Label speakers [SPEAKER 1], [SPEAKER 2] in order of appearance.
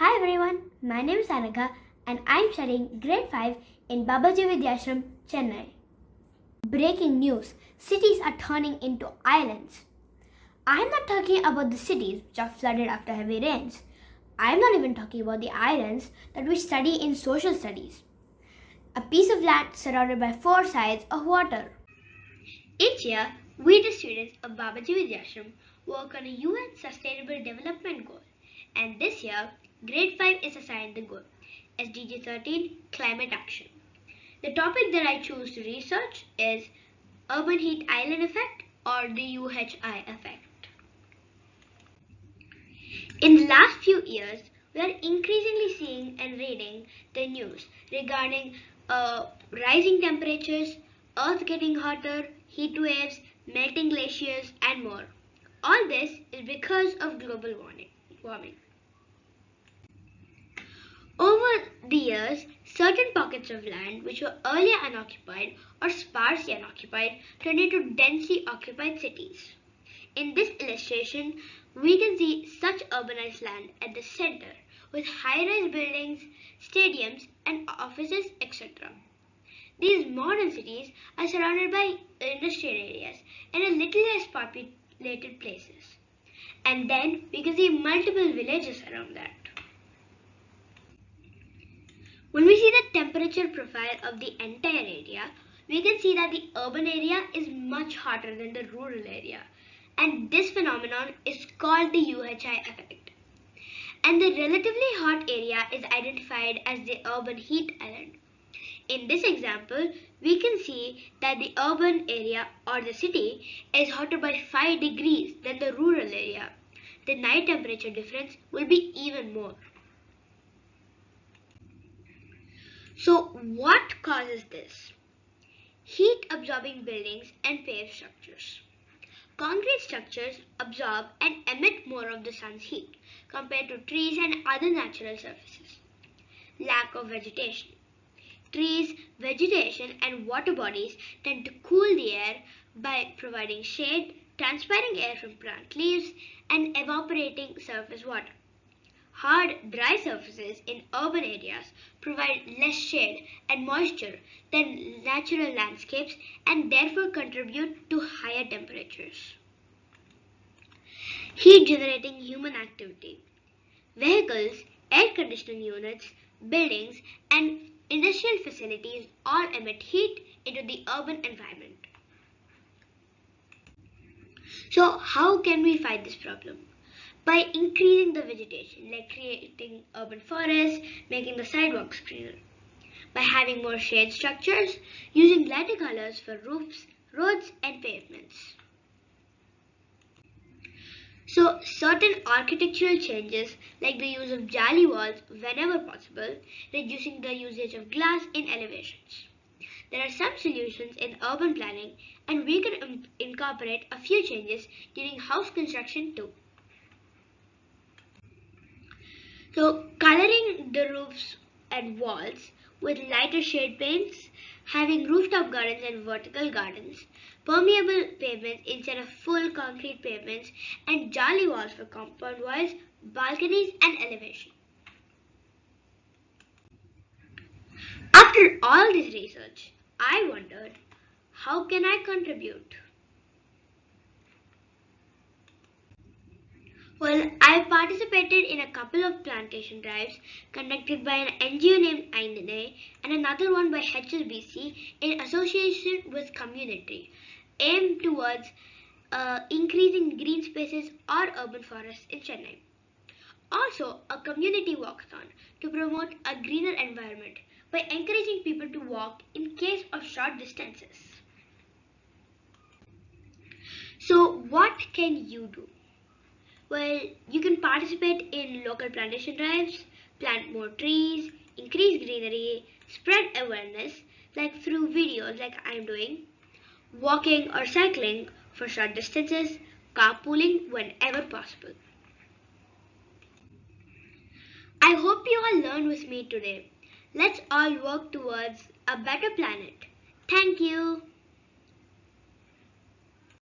[SPEAKER 1] Hi everyone, my name is Anagha and I am studying grade 5 in Babaji Vidyashram, Chennai. Breaking news, cities are turning into islands. I am not talking about the cities which are flooded after heavy rains. I am not even talking about the islands that we study in social studies. A piece of land surrounded by 4 sides of water. Each year, we the students of Babaji Vidyashram work on a UN Sustainable Development Goal. And this year, Grade 5 is assigned the goal, SDG 13, Climate Action. The topic that I choose to research is Urban Heat Island Effect or the UHI effect. In the last few years, we are increasingly seeing and reading the news regarding rising temperatures, Earth getting hotter, heat waves, melting glaciers, and more. All this is because of global warming. Over the years, certain pockets of land which were earlier unoccupied or sparsely unoccupied turned into densely occupied cities. In this illustration, we can see such urbanized land at the center with high-rise buildings, stadiums, and offices, etc. These modern cities are surrounded by industrial areas and a little less populated places. And then we can see multiple villages around that. When we see the temperature profile of the entire area, we can see that the urban area is much hotter than the rural area. And this phenomenon is called the UHI effect. And the relatively hot area is identified as the urban heat island. In this example, we can see that the urban area or the city is hotter by 5 degrees than the rural area. The night temperature difference will be even more. So what causes this? Heat absorbing buildings and paved structures. Concrete structures absorb and emit more of the sun's heat compared to trees and other natural surfaces. Lack of vegetation. Trees, vegetation and water bodies tend to cool the air by providing shade, transpiring air from plant leaves and evaporating surface water. Hard, dry surfaces in urban areas provide less shade and moisture than natural landscapes and therefore contribute to higher temperatures. Heat generating human activity. Vehicles, air conditioning units, buildings, and industrial facilities all emit heat into the urban environment. So, how can we fight this problem? By increasing the vegetation, like creating urban forests, making the sidewalks greener. By having more shade structures, using lighter colors for roofs, roads and pavements. So certain architectural changes like the use of jali walls whenever possible, reducing the usage of glass in elevations. There are some solutions in urban planning and we can incorporate a few changes during house construction too. So coloring the roofs and walls with lighter shade paints, having rooftop gardens and vertical gardens, permeable pavements instead of full concrete pavements, and jali walls for compound walls, balconies and elevation. After all this research, I wondered, how can I contribute? Well, I participated in a couple of plantation drives conducted by an NGO named Interdisciplinary and another one by HSBC in association with community, aimed towards increasing green spaces or urban forests in Chennai. Also, a community walkathon to promote a greener environment by encouraging people to walk in case of short distances. So, what can you do? Well, you can participate in local plantation drives, plant more trees, increase greenery, spread awareness like through videos like I'm doing, walking or cycling for short distances, carpooling whenever possible. I hope you all learned with me today. Let's all work towards a better planet. Thank you.